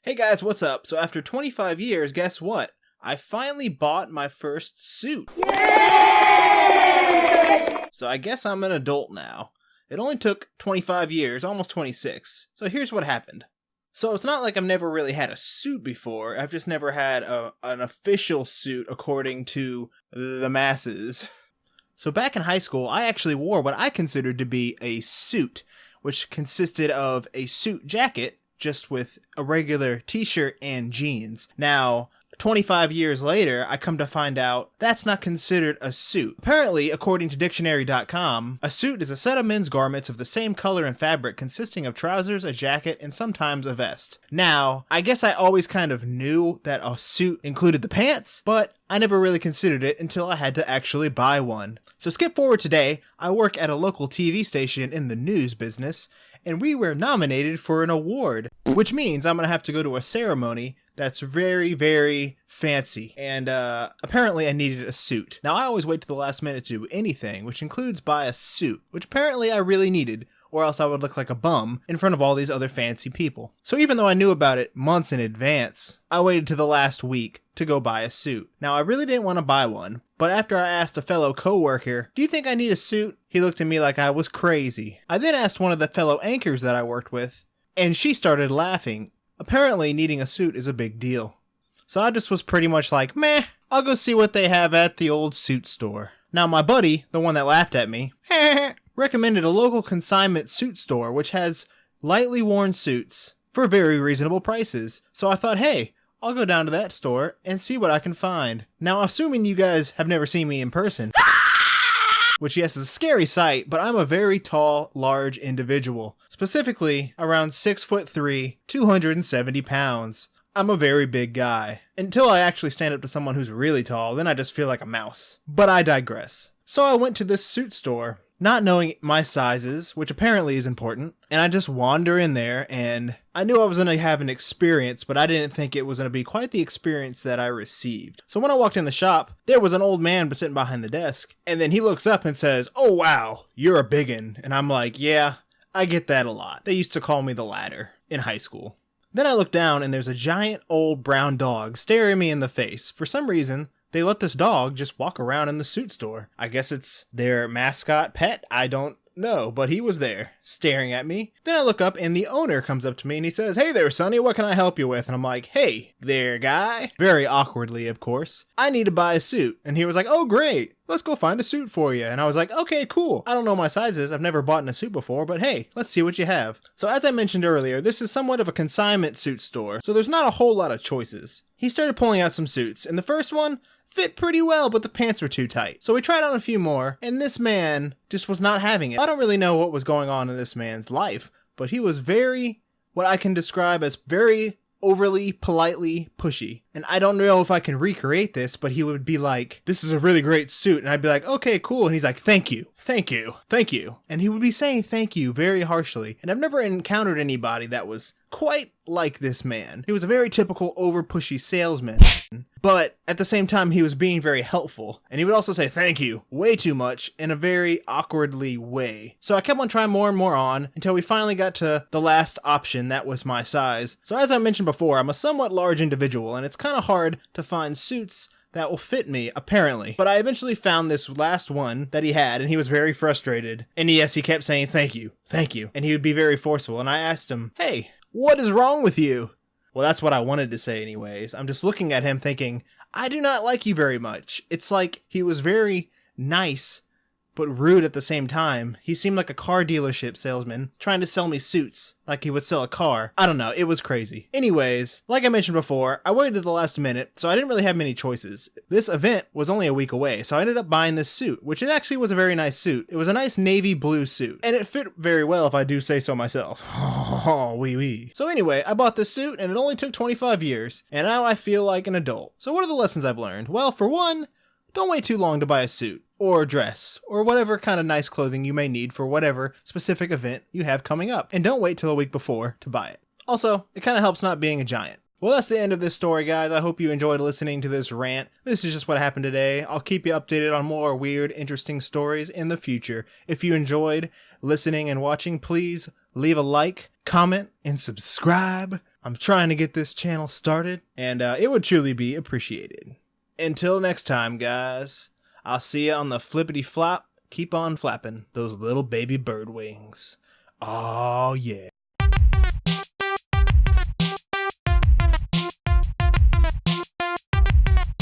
Hey guys, what's up? So after 25 years, guess what? I finally bought my first suit. Yay! So I guess I'm an adult now. It only took 25 years, almost 26. So here's what happened. So it's not like I've never really had a suit before. I've just never had an official suit according to the masses. So back in high school, I actually wore what I considered to be a suit, which consisted of a suit jacket, just with a regular t-shirt and jeans. Now, 25 years later, I come to find out that's not considered a suit. Apparently, according to dictionary.com, a suit is a set of men's garments of the same color and fabric consisting of trousers, a jacket, and sometimes a vest. Now, I guess I always kind of knew that a suit included the pants, but I never really considered it until I had to actually buy one. So skip forward today, I work at a local TV station in the news business, and we were nominated for an award, which means I'm going to have to go to a ceremony that's very, very fancy. And apparently I needed a suit. Now I always wait to the last minute to do anything, which includes buy a suit, which apparently I really needed, or else I would look like a bum in front of all these other fancy people. So even though I knew about it months in advance, I waited to the last week to go buy a suit. Now I really didn't want to buy one, but after I asked a fellow coworker, "Do you think I need a suit?" he looked at me like I was crazy. I then asked one of the fellow anchors that I worked with, and she started laughing. Apparently needing a suit is a big deal. So I just was pretty much like, meh, I'll go see what they have at the old suit store. Now my buddy, the one that laughed at me, recommended a local consignment suit store which has lightly worn suits for very reasonable prices. So I thought, hey, I'll go down to that store and see what I can find. Now assuming you guys have never seen me in person, which yes is a scary sight, but I'm a very tall, large individual. Specifically, around 6'3", 270 pounds. I'm a very big guy. Until I actually stand up to someone who's really tall, then I just feel like a mouse. But I digress. So I went to this suit store, not knowing my sizes, which apparently is important, and I just wander in there, and I knew I was going to have an experience, but I didn't think it was going to be quite the experience that I received. So when I walked in the shop, there was an old man sitting behind the desk, and then he looks up and says, "Oh wow, you're a biggin." And I'm like, yeah, I get that a lot. They used to call me the ladder in high school. Then I look down and there's a giant old brown dog staring me in the face. For some reason, they let this dog just walk around in the suit store. I guess it's their mascot pet. I don't know, but he was there staring at me. Then I look up and the owner comes up to me and he says, "Hey there, Sonny, what can I help you with?" And I'm like, "Hey there, guy." Very awkwardly, of course. "I need to buy a suit." And he was like, "Oh, great. Let's go find a suit for you." And I was like, "Okay, cool. I don't know my sizes. I've never bought in a suit before, but hey, let's see what you have." So as I mentioned earlier, this is somewhat of a consignment suit store, so there's not a whole lot of choices. He started pulling out some suits, and the first one fit pretty well, but the pants were too tight. So we tried on a few more, and this man just was not having it. I don't really know what was going on in this man's life, but he was very, what I can describe as very overly politely pushy. And I don't know if I can recreate this, but he would be like, "This is a really great suit." And I'd be like, "Okay, cool." And he's like, "Thank you, thank you, thank you." And he would be saying thank you very harshly. And I've never encountered anybody that was quite like this man. He was a very typical over pushy salesman, but at the same time he was being very helpful. And he would also say thank you way too much in a very awkwardly way. So I kept on trying more and more on until we finally got to the last option that was my size. So as I mentioned before, I'm a somewhat large individual and it's kind of hard to find suits that will fit me, apparently. But I eventually found this last one that he had, and he was very frustrated. And yes, he kept saying, "Thank you, thank you." And he would be very forceful. And I asked him, "Hey, what is wrong with you?" Well, that's what I wanted to say anyways. I'm just looking at him thinking, I do not like you very much. It's like he was very nice, but rude at the same time. He seemed like a car dealership salesman trying to sell me suits like he would sell a car. I don't know, it was crazy. Anyways, like I mentioned before, I waited to the last minute, so I didn't really have many choices. This event was only a week away, so I ended up buying this suit, which it actually was a very nice suit. It was a nice navy blue suit, and it fit very well if I do say so myself. Oh, wee wee. So anyway, I bought this suit, and it only took 25 years, and now I feel like an adult. So what are the lessons I've learned? Well, for one, don't wait too long to buy a suit, or dress, or whatever kind of nice clothing you may need for whatever specific event you have coming up. And don't wait till a week before to buy it. Also, it kind of helps not being a giant. Well, that's the end of this story, guys. I hope you enjoyed listening to this rant. This is just what happened today. I'll keep you updated on more weird, interesting stories in the future. If you enjoyed listening and watching, please leave a like, comment, and subscribe. I'm trying to get this channel started, and it would truly be appreciated. Until next time, guys, I'll see you on the flippity flop. Keep on flapping those little baby bird wings. Oh yeah.